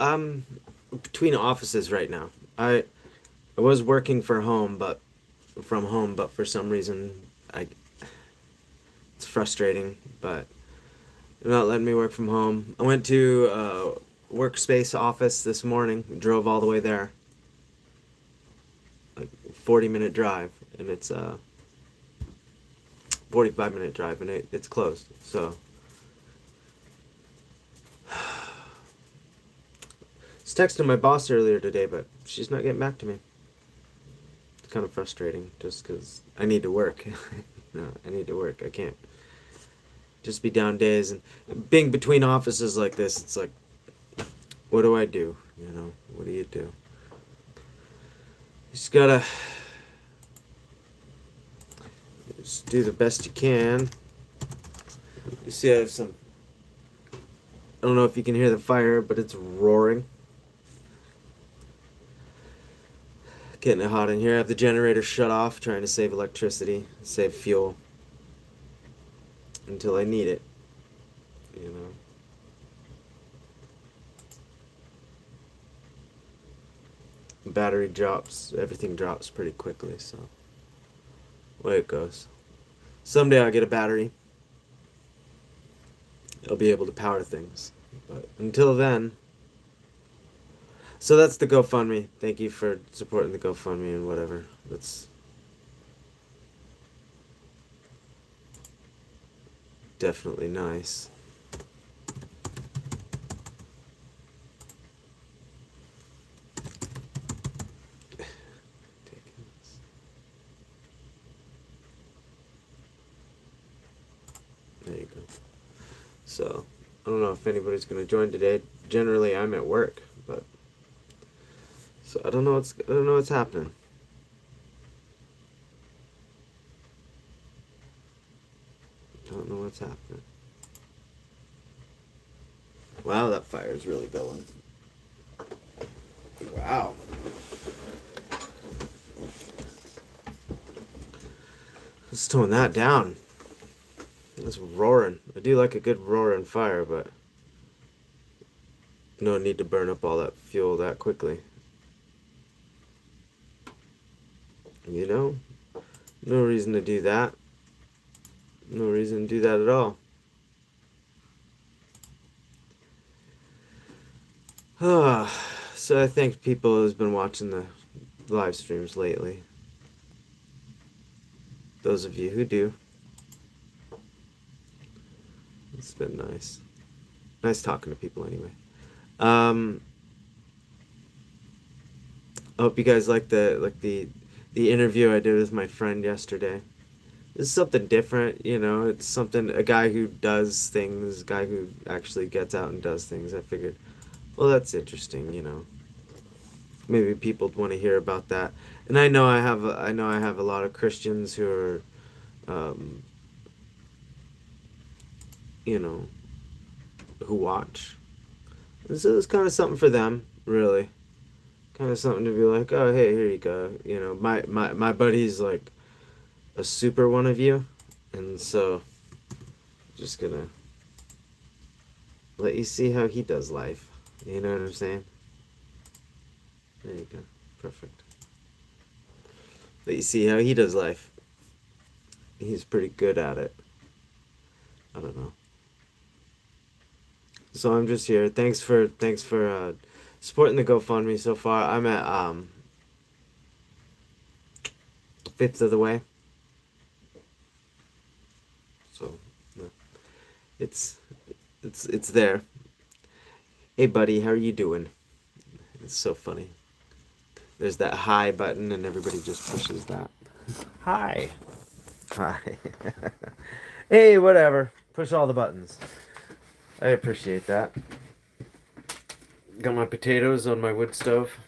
I'm between offices right now. I was working from home, but for some reason I it's frustrating, but they're not letting me work from home. I went to workspace office this morning, drove all the way there. Like 40-minute drive, and it's a 45-minute drive, and it's closed. So I was texting my boss earlier today, but she's not getting back to me. It's kind of frustrating, just because I need to work. No, I need to work. I can't just be down days, and being between offices like this, it's like, what do I do? What do you do? You just gotta just do the best you can. You see, I have some. I don't know if you can hear the fire, but it's roaring. Getting it hot in here. I have the generator shut off, trying to save electricity, save fuel until I need it. You know. Battery drops, everything drops pretty quickly, so way it goes. Someday I'll get a battery. I'll be able to power things. But until then, so that's the GoFundMe. Thank you for supporting the GoFundMe and whatever. That's definitely nice. There you go. So, I don't know if anybody's going to join today. Generally, I'm at work, but so I don't know what's happening. Don't know what's happening. Wow, that fire is really going. Wow. Let's tone that down. It's roaring. I do like a good roaring fire, but no need to burn up all that fuel that quickly. You know? No reason to do that. No reason to do that at all. So I thank people who's been watching the live streams lately. Those of you who do. It's been nice. Nice talking to people anyway. I hope you guys like the interview I did with my friend yesterday. It's something different, it's something, a guy who does things, a guy who actually gets out and does things. I figured, well, that's interesting, maybe people want to hear about that. And I know I have a lot of Christians who are who watch. So it's kind of something for them, really. Kind of something to be like, oh, hey, here you go. My buddy's like a super one of you, and so just gonna let you see how he does life. You know what I'm saying? There you go. Perfect. Let you see how he does life. He's pretty good at it. I don't know. So I'm just here. Thanks for supporting the GoFundMe so far. I'm at fifth of the way. So it's there. Hey buddy, how are you doing? It's so funny. There's that hi button and everybody just pushes that. Hi. Hi. Hey, whatever. Push all the buttons. I appreciate that. Got my potatoes on my wood stove.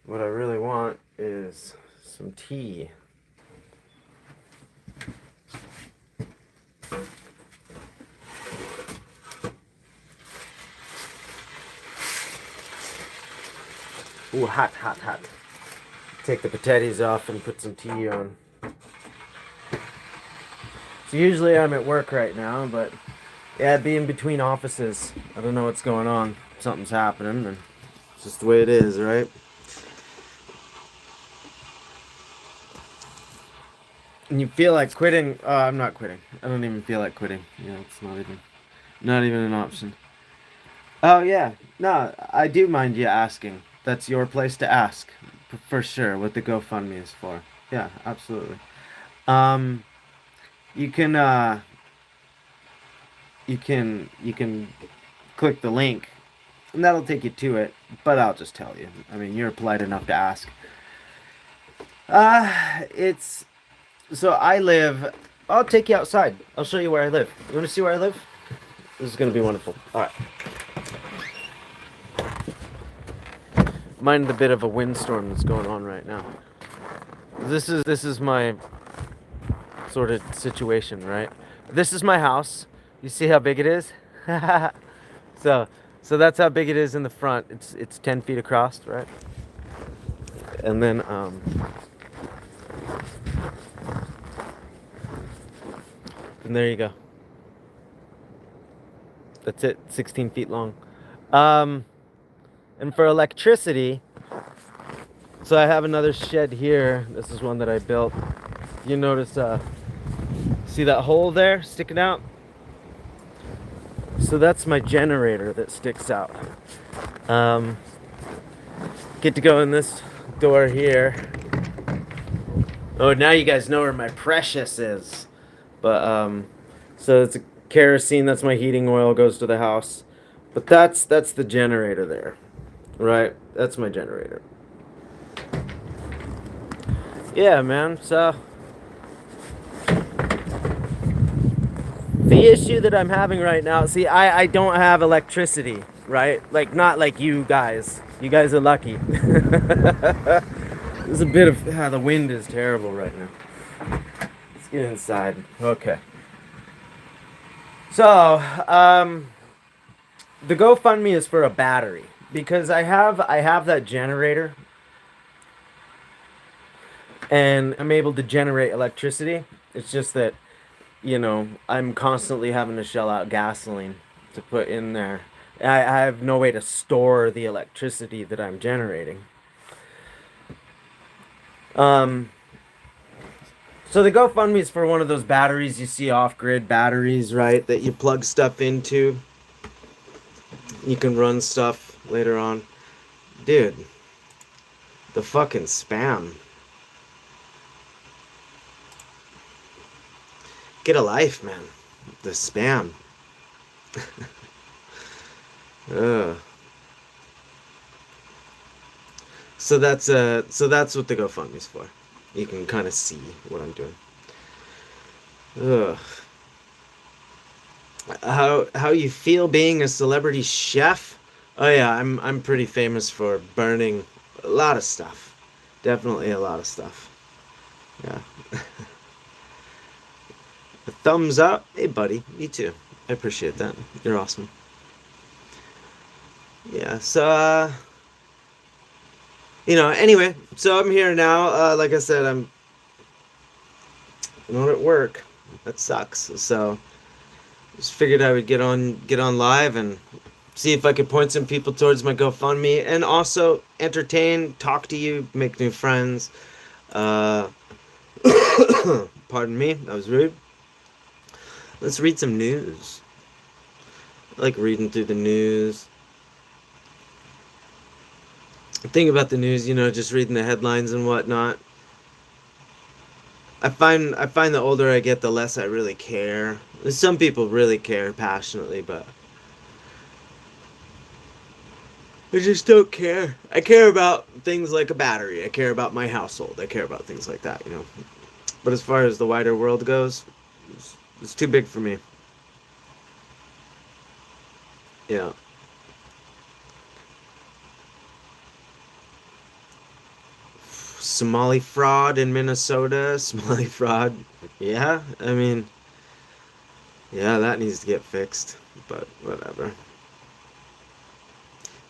What I really want is some tea. Ooh, hot, hot, hot. Take the potatoes off and put some tea on. So usually I'm at work right now, but Yeah, being between offices. I don't know what's going on. Something's happening, and it's just the way it is, right? And you feel like quitting. I'm not quitting. I don't even feel like quitting. It's not even an option. Oh yeah, no, I do mind you asking. That's your place to ask, for sure. What the GoFundMe is for. Yeah, absolutely. Um, you can you can click the link, and that'll take you to it. But I'll just tell you. I mean, you're polite enough to ask. It's so I live. I'll take you outside. I'll show you where I live. You want to see where I live? This is gonna be wonderful. All right. Mind the bit of a windstorm that's going on right now. This is my sort of situation, right? This is my house. You see how big it is? so so that's how big it is in the front. It's 10 feet across, right? And then and there you go. That's it. 16 feet long. Um, and for electricity, so I have another shed here. This is one that I built. You notice, see that hole there sticking out? So that's my generator that sticks out. Um, get to go in this door here. Oh, now you guys know where my precious is. But, so it's a kerosene. That's my heating oil. Goes to the house. But that's the generator there, right? That's my generator. Yeah, man. So the issue that I'm having right now, see, I don't have electricity, right? Like, not like you guys. You guys are lucky. There's a bit of, the wind is terrible right now. Let's get inside. Okay. So, the GoFundMe is for a battery because I have that generator and I'm able to generate electricity. It's just that, I'm constantly having to shell out gasoline to put in there. I have no way to store the electricity that I'm generating. Um, so the GoFundMe is for one of those batteries you see off-grid batteries, right? That you plug stuff into. You can run stuff later on. Dude, the fucking spam. Get a life, man. The spam. Ugh. So that's what the GoFundMe's for. You can kind of see what I'm doing. Ugh. How you feel being a celebrity chef? Oh yeah, I'm pretty famous for burning a lot of stuff. Definitely a lot of stuff. Yeah. A thumbs up. Hey buddy, me too. I appreciate that. You're awesome. Yeah, so anyway, so I'm here now. Like I said, I'm not at work. That sucks. So just figured I would get on live and see if I could point some people towards my GoFundMe and also entertain, talk to you, make new friends. Uh, Pardon me, that was rude. Let's read some news. I like reading through the news. Think about the news, just reading the headlines and whatnot. I find the older I get, the less I really care. Some people really care passionately, but I just don't care. I care about things like a battery. I care about my household. I care about things like that. But as far as the wider world goes, it's too big for me. Yeah. Somali fraud in Minnesota. Somali fraud. Yeah, I mean, yeah, that needs to get fixed. But whatever.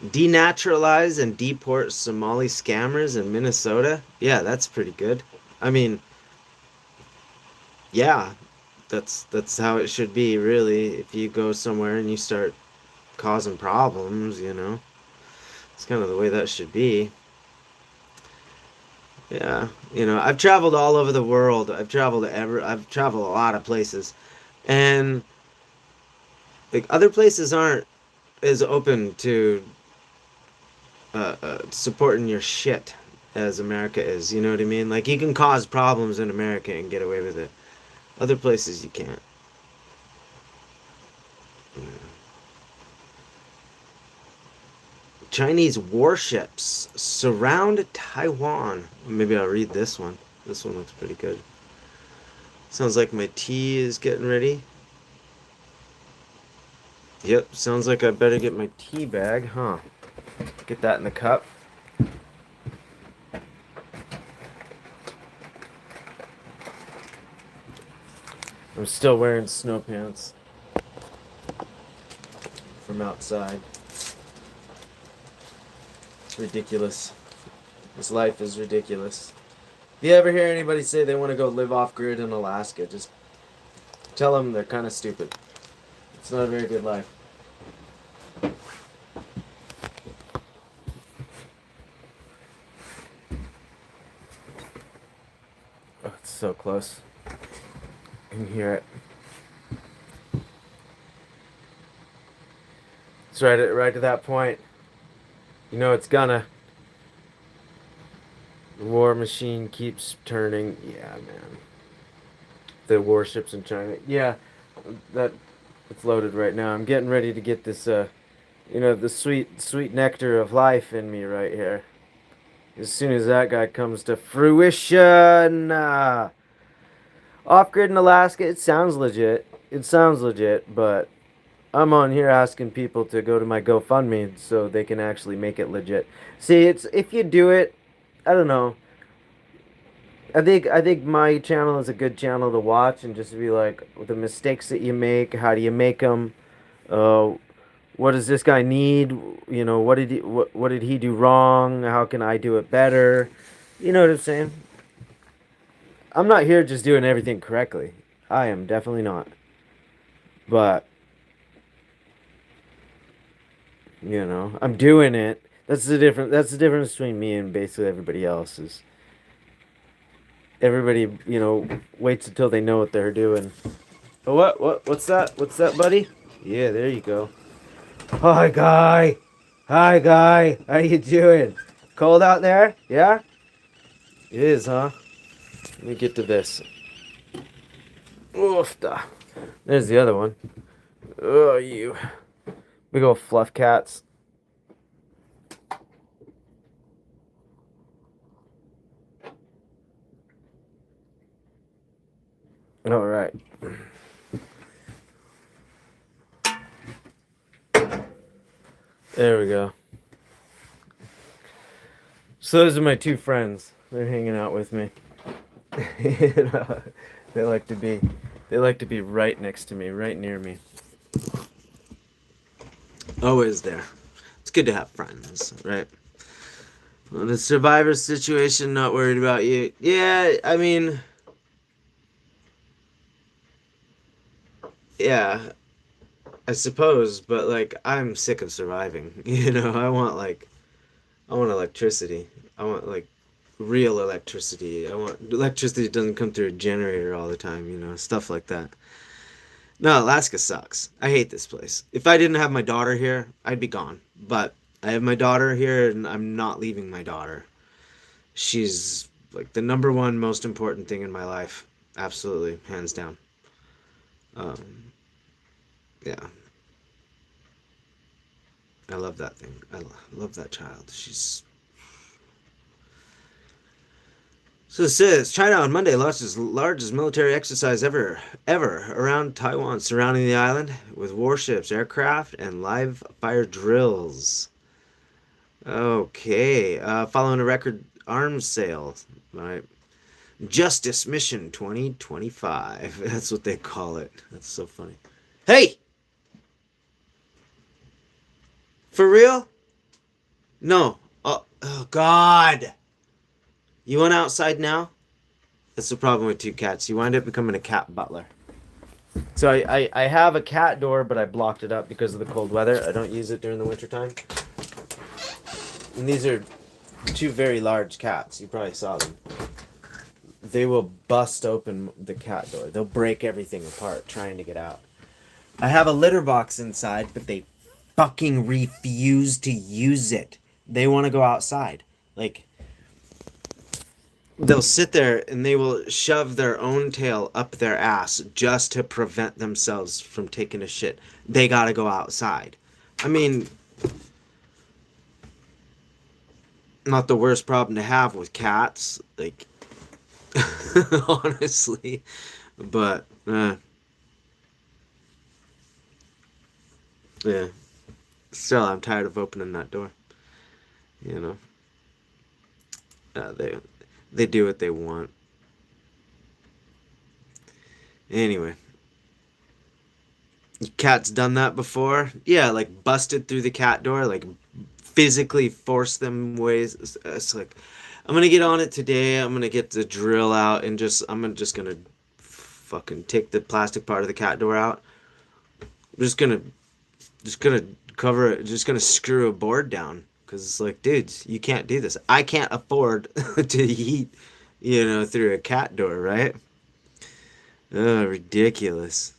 Denaturalize and deport Somali scammers in Minnesota. Yeah, that's pretty good. I mean, yeah. That's how it should be, really. If you go somewhere and you start causing problems, it's kind of the way that should be. Yeah, I've traveled all over the world. I've traveled a lot of places, and like other places aren't as open to supporting your shit as America is. You know what I mean? Like you can cause problems in America and get away with it. Other places you can't. Chinese warships surround Taiwan. Maybe I'll read this one. This one looks pretty good. Sounds like my tea is getting ready. Yep, sounds like I better get my tea bag, huh? Get that in the cup. I'm still wearing snow pants from outside. It's ridiculous. This life is ridiculous. If you ever hear anybody say they want to go live off grid in Alaska, just tell them they're kind of stupid. It's not a very good life. Oh, it's so close. I can hear it. It's right to that point. You know it's gonna. The war machine keeps turning. Yeah, man. The warships in China. Yeah, that it's loaded right now. I'm getting ready to get this. The sweet nectar of life in me right here. As soon as that guy comes to fruition. Off grid in Alaska. It sounds legit. But I'm on here asking people to go to my GoFundMe so they can actually make it legit. See, it's if you do it, I don't know. I think my channel is a good channel to watch and just be like the mistakes that you make. How do you make them? Uh, what does this guy need? What did he do wrong? How can I do it better? You know what I'm saying? I'm not here just doing everything correctly. I am definitely not. But I'm doing it. That's the difference between me and basically everybody else is everybody, waits until they know what they're doing. Oh, what's that? What's that, buddy? Yeah, there you go. Hi, guy. Hi, guy. How you doing? Cold out there? Yeah? It is, huh? Let me get to this. Oof, there's the other one. Oh, you. Big old fluff cats. All right. There we go. So those are my two friends. They're hanging out with me. They like to be right next to me, right near me. Always there. It's good to have friends, right? Well, the survivor situation, not worried about you. Yeah, I mean, yeah, I suppose, but like, I'm sick of surviving. I want electricity. I want like real electricity. I want electricity that doesn't come through a generator all the time, stuff like that. No, Alaska sucks. I hate this place. If I didn't have my daughter here, I'd be gone. But I have my daughter here and I'm not leaving my daughter. She's like the number one most important thing in my life. Absolutely, hands down. Um, yeah, I love that thing. Love that child. So it says China on Monday launched its largest military exercise ever around Taiwan, surrounding the island with warships, aircraft, and live fire drills. Okay, following a record arms sale, right? Justice Mission 2025. That's what they call it. That's so funny. Hey! For real? No. Oh God. You went outside now? That's the problem with two cats. You wind up becoming a cat butler. So I have a cat door, but I blocked it up because of the cold weather. I don't use it during the wintertime. And these are two very large cats. You probably saw them. They will bust open the cat door. They'll break everything apart trying to get out. I have a litter box inside, but they fucking refuse to use it. They want to go outside. Like, they'll sit there and they will shove their own tail up their ass just to prevent themselves from taking a shit. They gotta go outside. I mean, not the worst problem to have with cats, like, honestly, but yeah, still I'm tired of opening that door, you know. They do what they want anyway. Cat's done that before. Yeah, like busted through the cat door, like physically force them ways. It's like, I'm gonna get on it today. I'm gonna get the drill out and just gonna fucking take the plastic part of the cat door out. I'm just gonna cover it. Just gonna screw a board down because it's like, dudes, you can't do this. I can't afford to heat, through a cat door, right? Oh, ridiculous.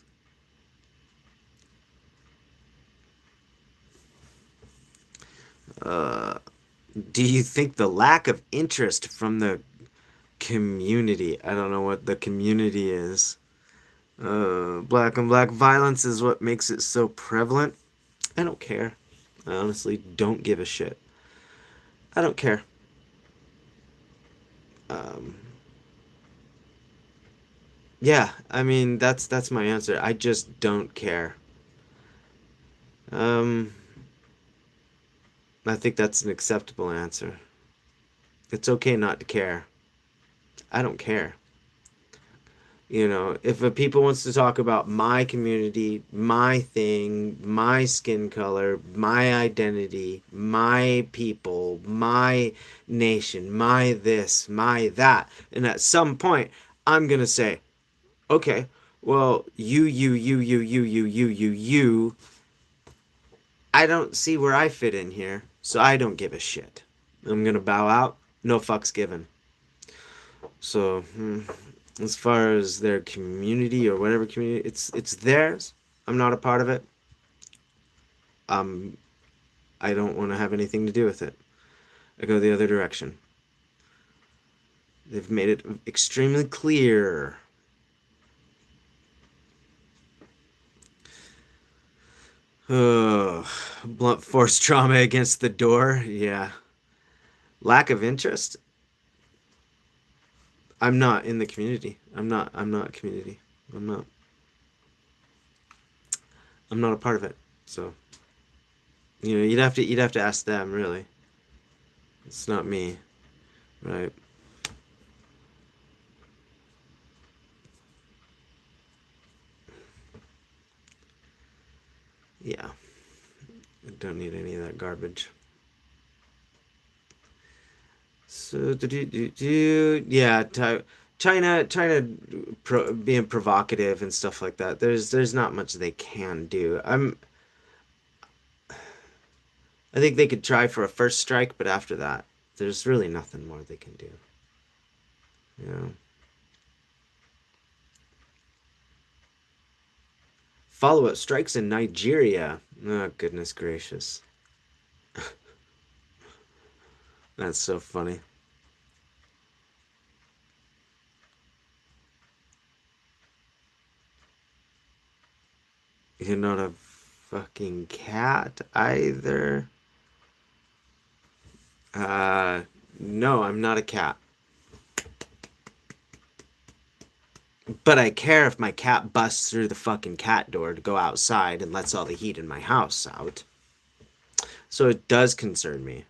Do you think the lack of interest from the community? I don't know what the community is. Black on black violence is what makes it so prevalent. I don't care. I honestly don't give a shit. I don't care. Um, yeah, I mean that's my answer. I just don't care. Um, I think that's an acceptable answer. It's okay not to care. I don't care. If a people wants to talk about my community, my thing, my skin color, my identity, my people, my nation, my this, my that, and at some point I'm gonna say, okay, well, you, I don't see where I fit in here, so I don't give a shit. I'm gonna bow out, no fucks given. So, as far as their community or whatever community, it's theirs. I'm not a part of it. Um, I don't want to have anything to do with it. I go the other direction. They've made it extremely clear. Blunt force trauma against the door. Yeah. Lack of interest. I'm not in the community. I'm not community. I'm not I'm not a part of it. So, you'd have to ask them, really. It's not me, right? Yeah. I don't need any of that garbage. So, yeah, China being provocative and stuff like that. There's not much they can do. I think they could try for a first strike, but after that, there's really nothing more they can do. You know. Follow-up strikes in Nigeria. Oh, goodness gracious. That's so funny. You're not a fucking cat either. Uh, no, I'm not a cat. But I care if my cat busts through the fucking cat door to go outside and lets all the heat in my house out. So it does concern me.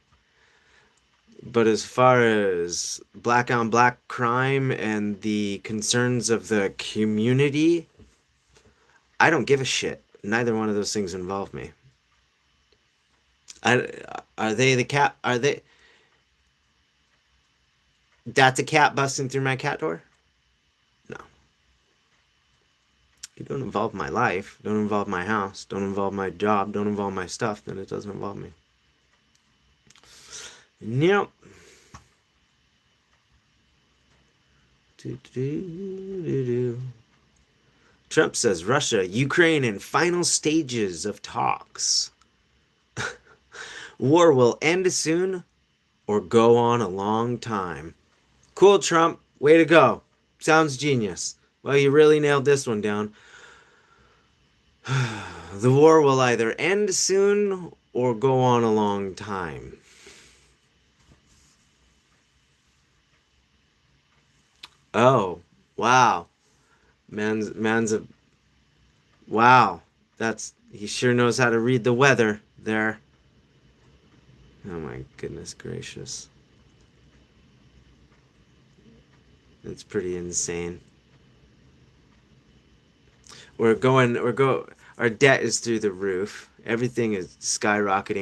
But as far as black on black crime and the concerns of the community, I don't give a shit. Neither one of those things involve me. I, are they the cat? Are they? That's a cat busting through my cat door? No. you don't involve my life, don't involve my house, don't involve my job, don't involve my stuff, then it doesn't involve me. Yep. Trump says Russia, Ukraine in final stages of talks. War will end soon or go on a long time. Cool, Trump. Way to go. Sounds genius. Well, you really nailed this one down. The war will either end soon or go on a long time. Oh, wow. Man's a wow. He sure knows how to read the weather there. Oh my goodness gracious. It's pretty insane. Our debt is through the roof. Everything is skyrocketing.